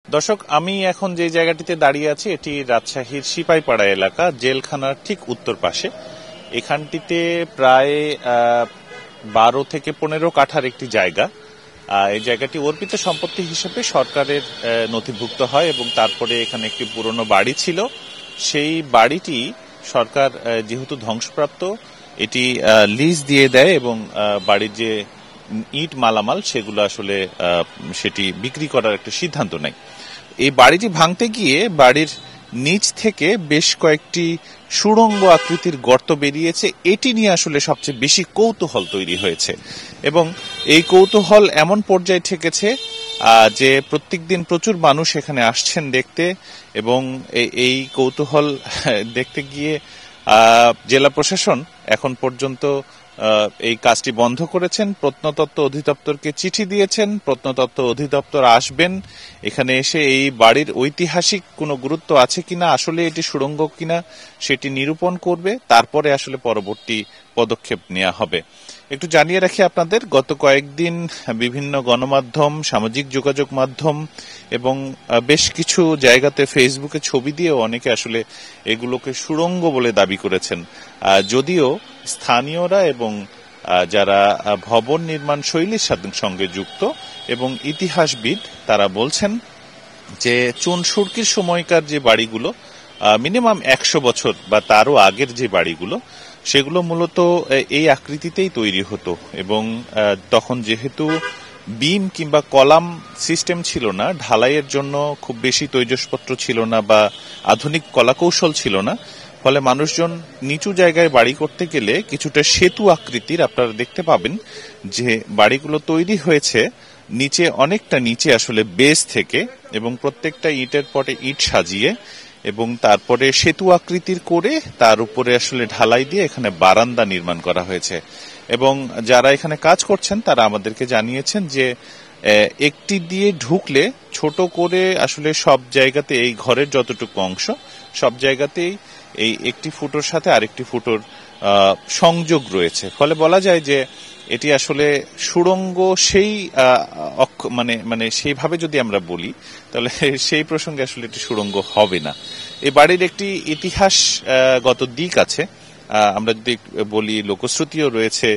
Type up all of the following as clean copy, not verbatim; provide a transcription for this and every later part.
দর্শক, আমি এখন যে জায়গাটিতে দাঁড়িয়ে আছি এটি রাজশাহীর সিপাহীপাড়া এলাকা, জেলখানার ঠিক উত্তর পাশে। এখানটিতে প্রায় 12 থেকে 15 কাঠার একটি জায়গা। এই জায়গাটি অর্পিত সম্পত্তি হিসেবে সরকারের নথিভুক্ত হয় এবং তারপরে এখানে একটি পুরনো বাড়ি ছিল। সেই বাড়িটি সরকার যেহেতু ধ্বংসপ্রাপ্ত, এটি লিজ দিয়ে দেয় এবং বাড়ির যে ইট মালামাল সেগুলো আসলে সেটি বিক্রি করার একটা সিদ্ধান্ত নেয়। এই বাড়িটি ভাঙতে গিয়ে বাড়ির নিচ থেকে বেশ কয়েকটি সুড়ঙ্গ আকৃতির গর্ত বেরিয়েছে। এটি নিয়ে আসলে সবচেয়ে বেশি কৌতূহল তৈরি হয়েছে এবং এই কৌতূহল এমন পর্যায়ে ঠেকেছে যে প্রত্যেকদিন প্রচুর মানুষ এখানে আসছেন দেখতে, এবং এই কৌতূহল দেখতে গিয়ে জেলা প্রশাসন এখন পর্যন্ত এই কাজটি বন্ধ করেছেন। প্রত্নতত্ত্ব অধিদপ্তরকে চিঠি দিয়েছেন, প্রত্নতত্ত্ব অধিদপ্তর আসবেন, এখানে এসে এই বাড়ির ঐতিহাসিক কোনো গুরুত্ব আছে কিনা, আসলে এটি সুড়ঙ্গ কিনা সেটি নিরূপণ করবে, তারপরে আসলে পরবর্তী পদক্ষেপ নেওয়া হবে। একটু জানিয়ে রাখি আপনাদের, গত কয়েকদিন বিভিন্ন গণমাধ্যম, সামাজিক যোগাযোগ মাধ্যম এবং বেশ কিছু জায়গাতে ফেসবুকে ছবি দিয়েও অনেকে আসলে এগুলোকে সুড়ঙ্গ বলে দাবি করেছেন। যদিও স্থানীয়রা এবং যারা ভবন নির্মাণ শৈলীর সঙ্গে যুক্ত এবং ইতিহাসবিদ, তারা বলছেন যে চুন সুরকির সময়কার যে বাড়িগুলো মিনিমাম 100 বছর বা তারও আগের যে বাড়িগুলো, সেগুলো মূলত এই আকৃতিতেই তৈরি হতো এবং তখন যেহেতু বিম কিংবা কলাম সিস্টেম ছিল না, ঢালাইয়ের জন্য খুব বেশি তৈজসপত্র ছিল না বা আধুনিক কলাকৌশল ছিল না, ফলে মানুষজন নিচু জায়গায় বাড়ি করতে গেলে কিছুটা সেতু আকৃতির আপনারা দেখতে পাবেন যে বাড়িগুলো তৈরি হয়েছে নিচে, অনেকটা নিচে আসলে বেস থেকে, এবং প্রত্যেকটা ইটের পটে ইট সাজিয়ে এবং তারপরে সেতু আকৃতির করে তার উপরে আসলে ঢালাই দিয়ে এখানে বারান্দা নির্মাণ করা হয়েছে। এবং যারা এখানে কাজ করছেন তারা আমাদেরকে জানিয়েছেন যে একটি দিয়ে ঢুকলে ছোট করে আসলে সব জায়গাতে, এই ঘরের যতটুকু অংশ সব জায়গাতেই এই একটি ফুটোর সাথে আরেকটি ফুটোর সংযোগ রয়েছে, ফলে বলা যায় যে এটি আসলে সুড়ঙ্গ সেই মানে সেইভাবে যদি আমরা বলি তাহলে সেই প্রসঙ্গে আসলে এটি সুড়ঙ্গ হবে না। এই বাড়ির একটি ইতিহাসগত দিক আছে। আমরা যদি বলি, লোকশ্রুতিও রয়েছে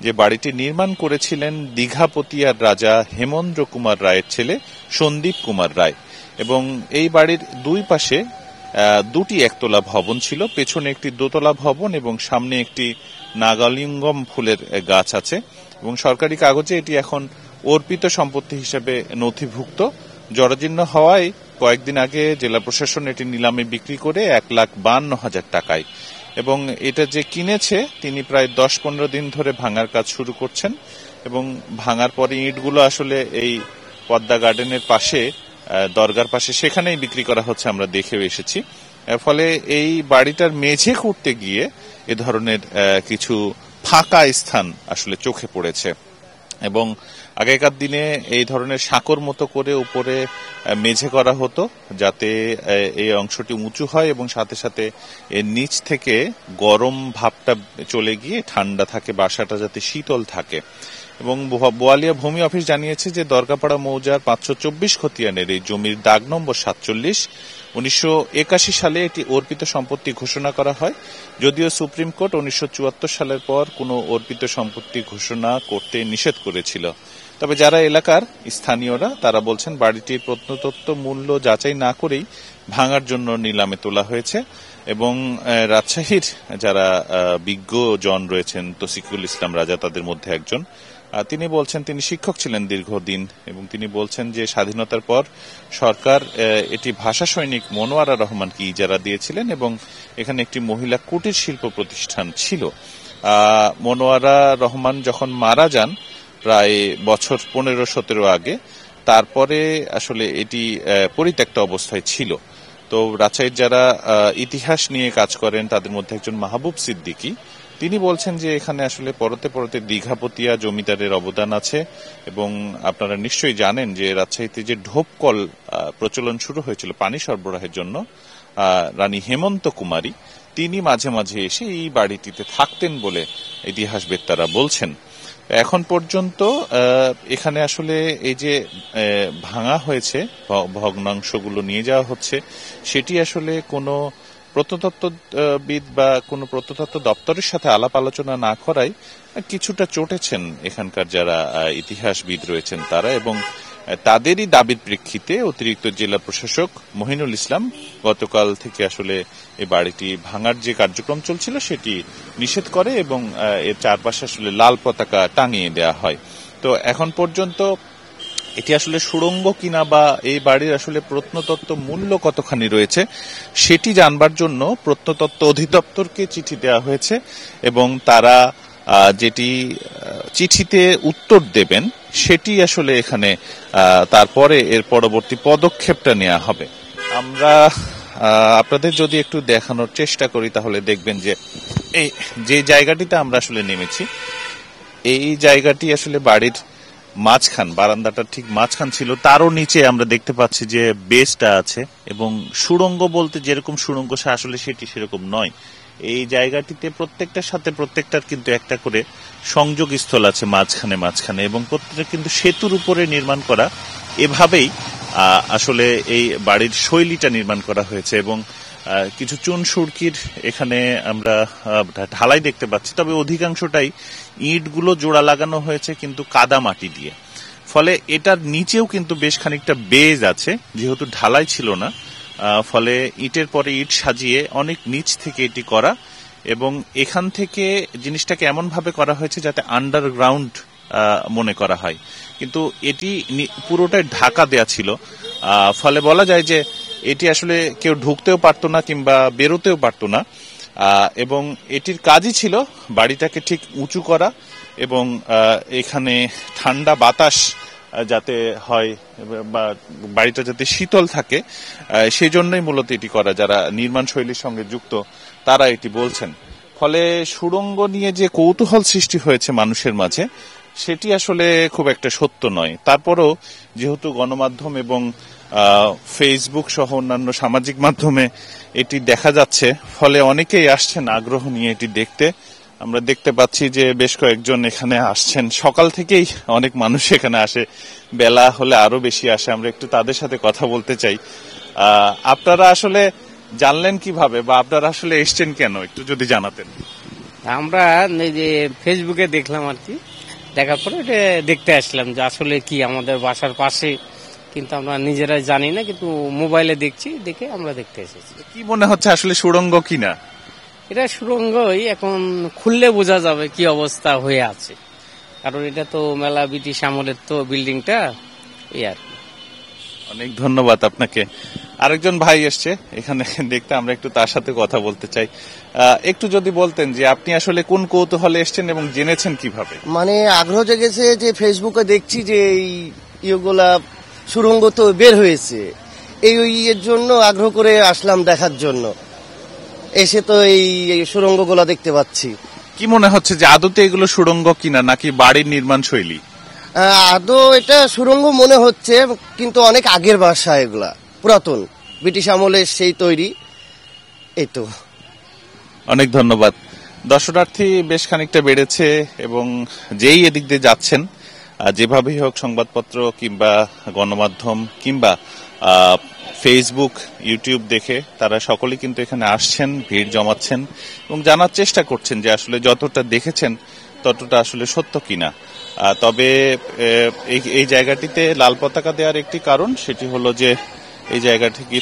যে বাড়িটি নির্মাণ করেছিলেন দীঘাপতিয়ার রাজা হেমন্দ্র কুমার রায়ের ছেলে সন্দীপ কুমার রায়, এবং এই বাড়ির দুই পাশে দুটি একতলা ভবন ছিল, পেছনে একটি দোতলা ভবন এবং সামনে একটি নাগালিঙ্গম ফুলের গাছ আছে, এবং সরকারি কাগজে এটি এখন অর্পিত সম্পত্তি হিসেবে নথিভুক্ত। জরাজীর্ণ হওয়ায় কয়েকদিন আগে জেলা প্রশাসন এটি নিলামে বিক্রি করে 1,52,000 টাকায়, এবং এটা যে কিনেছে তিনি প্রায় 10-15 দিন ধরে ভাঙার কাজ শুরু করছেন, এবং ভাঙার পরে ইটগুলো আসলে এই পদ্মা গার্ডেনের পাশে, দরগার পাশে, সেখানেই বিক্রি করা হচ্ছে, আমরা দেখেও এসেছি। ফলে এই বাড়িটার মেঝে করতে গিয়ে এ ধরনের কিছু ফাঁকা স্থান আসলে চোখে পড়েছে, এবং আগেকার দিনে এই ধরনের সাঁকোর মতো করে উপরে মেঝে করা হতো যাতে এই অংশটি উঁচু হয় এবং সাথে সাথে এর নিচ থেকে গরম ভাবটা চলে গিয়ে ঠান্ডা থাকে, বাসাটা যাতে শীতল থাকে। এবং বোয়ালিয়া ভূমি অফিস জানিয়েছে যে দরগাপাড়া মৌজার 524 খতিয়ানের এই জমির দাগ নম্বর 47 1981 সালে এটি অর্পিত সম্পত্তি ঘোষণা করা হয়, যদিও সুপ্রিম কোর্ট 1974 সালের পর কোনো অর্পিত সম্পত্তি ঘোষণা করতে নিষেধ করেছিল। তবে যারা এলাকার স্থানীয়রা তারা বলছেন বাড়িটির প্রত্নতত্ত্ব মূল্য যাচাই না করেই ভাঙার জন্য নিলামে তোলা হয়েছে, এবং রাজশাহীর যারা বিজ্ঞ জন রয়েছেন, তৌসিকুল ইসলাম রাজা তাদের মধ্যে একজন, তিনি বলছেন তিনি শিক্ষক ছিলেন দীর্ঘদিন, এবং তিনি বলছেন যে স্বাধীনতার পর সরকার এটি ভাষা সৈনিক মনোয়ারা রহমানকে ইজারা দিয়েছিলেন এবং এখানে একটি মহিলা কুটির শিল্প প্রতিষ্ঠান ছিল। মনোয়ারা রহমান যখন মারা যান প্রায় বছর 15-17 আগে, তারপরে আসলে এটি পরিত্যক্ত অবস্থায় ছিল। তো রাজশাহীর যারা ইতিহাস নিয়ে কাজ করেন তাদের মধ্যে একজন মাহবুব সিদ্দিকী, তিনি বলছেন যে এখানে আসলে পরতে পরতে দীঘাপতিয়া জমিদারের অবদান আছে, এবং আপনারা নিশ্চয়ই জানেন যে রাজশাহীতে যে ঢোপকল প্রচলন শুরু হয়েছিল পানি সরবরাহের জন্য, রানী হেমন্ত কুমারী তিনি মাঝে মাঝে এসে এই বাড়িটিতে থাকতেন বলে ইতিহাসবেত্তারা বলছেন। এখন পর্যন্ত এখানে আসলে এই যে ভাঙা হয়েছে, ভগ্নাংশগুলো নিয়ে যাওয়া হচ্ছে, সেটি আসলে কোনো প্রত্নতত্ত্ববিদ বা কোনো প্রত্নতত্ত্ব দপ্তরের সাথে আলাপ আলোচনা না করায় কিছুটা চটেছেন এখানকার যারা ইতিহাসবিদ রয়েছেন তারা, এবং তাদেরই দাবির প্রেক্ষিতে অতিরিক্ত জেলা প্রশাসক মহিনুল ইসলাম গতকাল থেকে আসলে এই বাড়িটি ভাঙার যে কার্যক্রম চলছিল সেটি নিষেধ করে এবং এর চারপাশে আসলে লাল পতাকা টাঙিয়ে দেওয়া হয়। তো এখন পর্যন্ত এটি আসলে সুড়ঙ্গ কিনা বা এই বাড়ির আসলে প্রত্নতত্ত্ব মূল্য কতখানি রয়েছে সেটি জানবার জন্য প্রত্নতত্ত্ব অধিদপ্তরকে চিঠি দেওয়া হয়েছে, এবং তারা যেটি চিঠিতে উত্তর দেবেন সেটি আসলে এখানে তারপরে এর পরবর্তী পদক্ষেপটা নেওয়া হবে। আমরা আপনাদের যদি একটু দেখানোর চেষ্টা করি তাহলে দেখবেন যে এই যে জায়গাটিতে আমরা আসলে নেমেছি, এই জায়গাটি আসলে বাড়ির মাঝখান, বারান্দাটা ঠিক মাঝখান ছিল, তারও নিচে আমরা দেখতে পাচ্ছি যে বেসটা আছে, এবং সুড়ঙ্গ বলতে যেরকম সুড়ঙ্গ আসলে সেটি সেরকম নয়। এই জায়গাটিতে প্রত্যেকটার সাথে প্রত্যেকটার কিন্তু একটা করে সংযোগ স্থল আছে মাঝখানে মাঝখানে, এবং প্রত্যেকটা কিন্তু সেতুর উপরে নির্মাণ করা। এভাবেই আসলে এই বাড়ির শৈলীটা নির্মাণ করা হয়েছে, এবং কিছু চুন সুরকির এখানে আমরা ঢালাই দেখতে পাচ্ছি, তবে অধিকাংশটাই ইটগুলো জোড়া লাগানো হয়েছে কিন্তু কাদা মাটি দিয়ে। ফলে এটার নিচেও কিন্তু বেশ খানিকটা বেজ আছে, যেহেতু ঢালাই ছিল না, ফলে ইটের পরে ইট সাজিয়ে অনেক নিচ থেকে এটি করা, এবং এখান থেকে জিনিসটাকে এমন ভাবে করা হয়েছে যাতে আন্ডারগ্রাউন্ড মনে করা হয়, কিন্তু এটি পুরোটাই ঢাকা দেয়া ছিল। ফলে বলা যায় যে এটি আসলে কেউ ঢুকতেও পারতো না কিংবা বেরোতেও পারতো না, এবং এটির কাজই ছিল বাড়িটাকে ঠিক উঁচু করা এবং এখানে ঠান্ডা বাতাস যাতে হয় বা বাড়িটা যাতে শীতল থাকে, সেই জন্যই মূলত এটি করা। যারা নির্মাণ শৈলীর সঙ্গে যুক্ত তারা এটি বলছেন। ফলে সুড়ঙ্গ নিয়ে যে কৌতূহল সৃষ্টি হয়েছে মানুষের মাঝে, সেটি আসলে খুব একটা সত্য নয়। তারপরও যেহেতু গণমাধ্যম এবং ফেসবুক সহ অন্যান্য সামাজিক মাধ্যমে এটি দেখা যাচ্ছে, ফলে অনেকেই আসছেন আগ্রহ নিয়ে এটি দেখতে। আমরা দেখতে পাচ্ছি যে বেশ কয়েকজন এখানে আসছেন, সকাল থেকেই অনেক মানুষ এখানে আসে, বেলা হলে আরো বেশি আসে। আমরা একটু তাদের সাথে কথা বলতে চাই। আপনারা আসলে জানলেন কিভাবে বা আপনারা আসলে এসছেন কেন, একটু যদি জানাতেন। আমরা এই যে ফেসবুকে দেখলাম আর কি, দেখার পরে এটা দেখতে আসলাম যে আসলে কি আমাদের বাসার পাশে, কিন্তু আমরা নিজেরা জানি না, কিন্তু মোবাইলে দেখছি, দেখে আমরা দেখতে এসেছি। কি মনে হচ্ছে আসলে সুড়ঙ্গ কিনা? এটা সুড়ঙ্গই, এখন খুললে বোঝা যাবে কি অবস্থা হয়ে আছে, কারণ এটা তো মেলা ব্রিটিশ আমলের তো বিল্ডিংটা, এই আর কি। অনেক ধন্যবাদ আপনাকে। আরেকজন ভাই এসছে এখানে দেখতে, আমরা একটু তার সাথে কথা বলতে চাই। একটু যদি বলতেন যে আপনি আসলে কোন কৌতূহলে এসছেন এবং জেনেছেন কিভাবে? মানে আগ্রহ জেগেছে যে ফেসবুকে দেখছি যে এই ইয়েগুলা সুড়ঙ্গ তো বের হয়েছে, এই ইয়ের জন্য আগ্রহ করে আসলাম দেখার জন্য। এসে তো এই সুড়ঙ্গগুলা দেখতে পাচ্ছি। কি মনে হচ্ছে যে আদতে এগুলো সুড়ঙ্গ কিনা নাকি বাড়ির নির্মাণ শৈলী? আদৌ এটা সুড়ঙ্গ মনে হচ্ছে, কিন্তু অনেক আগের বাসা, এগুলা পুরাতন ব্রিটিশ আমলের সেই তৈরি। এই তো। অনেক ধন্যবাদ। দর্শনার্থী বেশ খানিকটা বেড়েছে, এবং যেই এদিক দিয়ে যাচ্ছেন, যেভাবেই হোক সংবাদপত্র কিংবা গণমাধ্যম কিংবা ফেসবুক, ইউটিউব দেখে তারা সকলেই কিন্তু এখানে আসছেন, ভিড় জমাচ্ছেন এবং জানার চেষ্টা করছেন যে আসলে যতটা দেখেছেন ততটা আসলে সত্য কিনা। তবে এই জায়গাটিতে লাল পতাকা দেওয়ার একটি কারণ, সেটি হলো যে এই জায়গাটিকে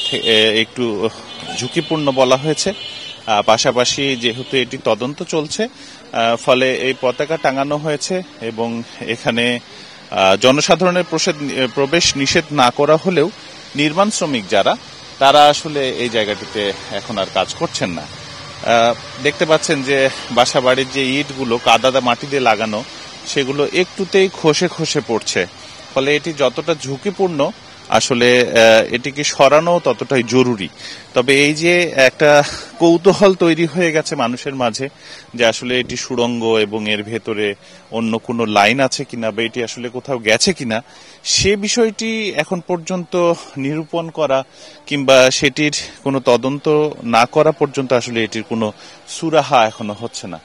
একটু ঝুঁকিপূর্ণ বলা হয়েছে, পাশাপাশি যেহেতু এটি তদন্ত চলছে, ফলে এই পতাকা টাঙানো হয়েছে, এবং এখানে জনসাধারণের প্রবেশ নিষেধ না করা হলেও নির্মাণ শ্রমিক যারা, তারা আসলে এই জায়গাটিতে এখন আর কাজ করছেন না। দেখতে পাচ্ছেন যে বাসা বাড়ির যে ইটগুলো কাদা মাটি দিয়ে লাগানো, সেগুলো একটুতেই খসে খসে পড়ছে। ফলে এটি যতটা ঝুঁকিপূর্ণ, আসলে এটিকে সরানো ততটাই জরুরি। তবে এই যে একটা কৌতূহল তৈরি হয়ে গেছে মানুষের মাঝে যে আসলে এটি সুড়ঙ্গ এবং এর ভেতরে অন্য কোনো লাইন আছে কিনা বা এটি আসলে কোথাও গেছে কিনা, সে বিষয়টি এখন পর্যন্ত নিরূপণ করা কিংবা সেটির কোনো তদন্ত না করা পর্যন্ত আসলে এটির কোনো সুরাহা এখনো হচ্ছে না।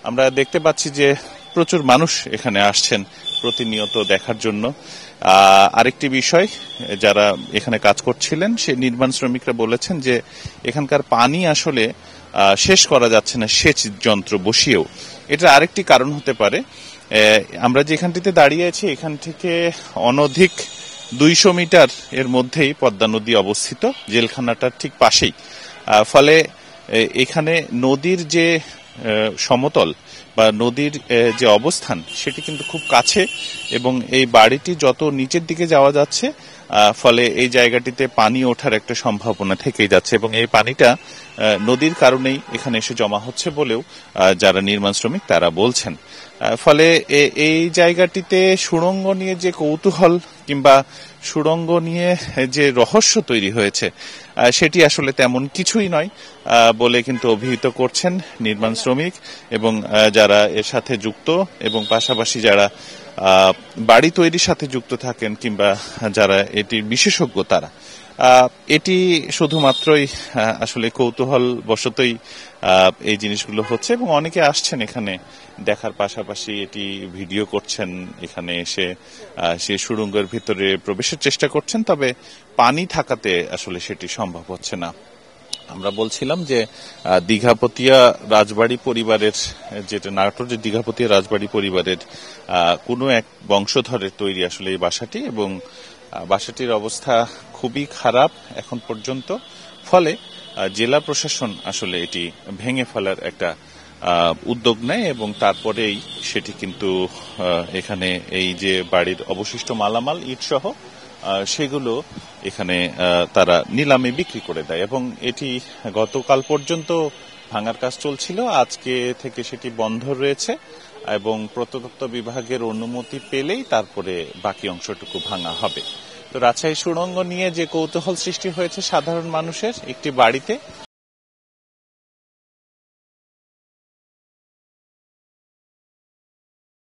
আমরা দেখতে পাচ্ছি যে প্রচুর মানুষ এখানে আসছেন প্রতিনিয়ত দেখার জন্য। আরেকটি বিষয়, যারা এখানে কাজ করছিলেন সে নির্মাণ শ্রমিকরা বলেছেন যে এখানকার পানি আসলে শেষ করা যাচ্ছে না সেচ যন্ত্র বসিয়েও। এটা আরেকটি কারণ হতে পারে। আমরা যেখানটিতে দাঁড়িয়ে আছি এখান থেকে অনধিক 200 মিটার এর মধ্যেই পদ্মা নদী অবস্থিত, জেলখানাটার ঠিক পাশেই। ফলে এখানে নদীর যে সমতল বা নদীর যে অবস্থান সেটি কিন্তু খুব কাছে, এবং এই বাড়িটি যত নিচের দিকে যাওয়া যাচ্ছে ফলে এই জায়গাটিতে পানি ওঠার একটা সম্ভাবনা থেকেই যাচ্ছে, এবং এই পানিটা নদীর কারণেই এখানে এসে জমা হচ্ছে বলেও যারা নির্মাণ শ্রমিক তারা বলছেন। ফলে এই জায়গাটিতে সুড়ঙ্গ নিয়ে যে কৌতূহল কিংবা সুড়ঙ্গ নিয়ে যে রহস্য তৈরি হয়েছে সেটি আসলে তেমন কিছুই নয় বলে কিন্তু অভিহিত করছেন নির্মাণ শ্রমিক এবং যারা এর সাথে যুক্ত, এবং পাশাপাশি যারা বাড়ি তৈরির সাথে যুক্ত থাকেন কিংবা যারা এটির বিশেষজ্ঞ তারা। এটি শুধুমাত্রই আসলে কৌতূহল বশতই এই জিনিসগুলো হচ্ছে, এবং অনেকে আসছেন এখানে দেখার পাশাপাশি এটি ভিডিও করছেন, এখানে এসে সে সুড়ঙ্গের ভিতরে প্রবেশের চেষ্টা করছেন, তবে পানি থাকাতে আসলে সেটি সম্ভব হচ্ছে না। আমরা বলছিলাম যে দীঘাপতিয়া রাজবাড়ী পরিবারের, যেটা নাটোরের দীঘাপতিয়া রাজবাড়ী পরিবারের কোনো এক বংশধরের তৈরি আসলে এই বাসাটি, এবং বাসাটির অবস্থা খুবই খারাপ এখন পর্যন্ত। ফলে জেলা প্রশাসন আসলে এটি ভেঙে ফেলার একটা উদ্যোগ নেয়, এবং তারপরেই সেটি কিন্তু এখানে এই যে বাড়ির অবশিষ্ট মালামাল ইট সহ সেগুলো এখানে তারা নিলামে বিক্রি করে দেয়, এবং এটি গতকাল পর্যন্ত ভাঙার কাজ চলছিল। আজকে থেকে সেটি বন্ধ রয়েছে, এবং প্রত্নতত্ত্ব বিভাগের অনুমতি পেলেই তারপরে বাকি অংশটুকু ভাঙা হবে। তো রাজশাহী সুড়ঙ্গ নিয়ে যে কৌতূহল সৃষ্টি হয়েছে সাধারণ মানুষের একটি বাড়িতে,